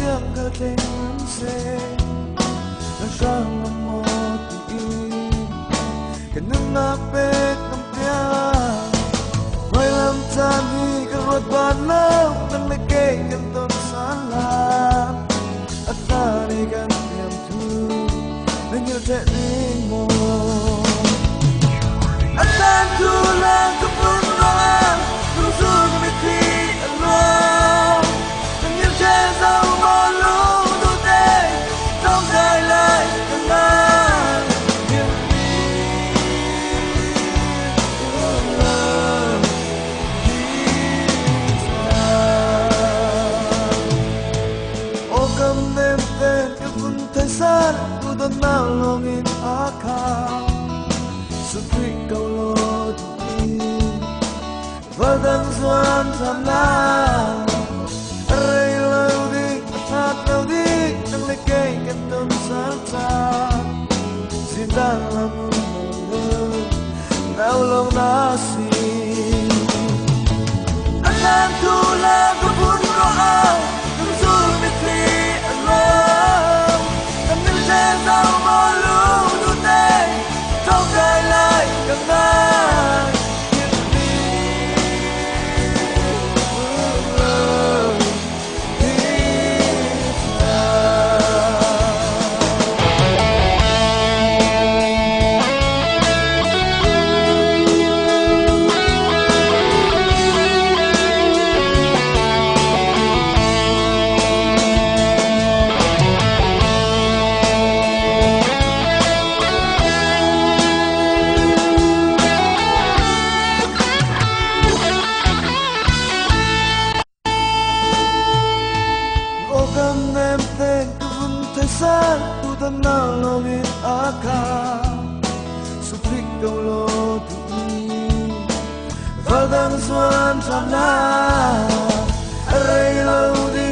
siang ka tengan se Nasang mo tiin Kanang apit ng pia May lamtan hi karot banaw Nang nagay kanton salam At tani kan tiyam tu Nang iltek mo At tan tu lang kapun roa Nung sun kumiti along Nang iltek sao mo lung tu te Trong gai lại kanang San tu don nào longin akal Sutri kau lo tuki Vadang suan samna Aray lau dik At lau dik Nang ligay kanton salsa Sitang lamun malu Naulong nasi Alam tulang kapun roa Nung sulmitli alam Sao mơ lưu tu tê Trong gai lại càng ngang San tu tan nào longin akal Sufik kau lo tui Vadang suan samna Aray lau di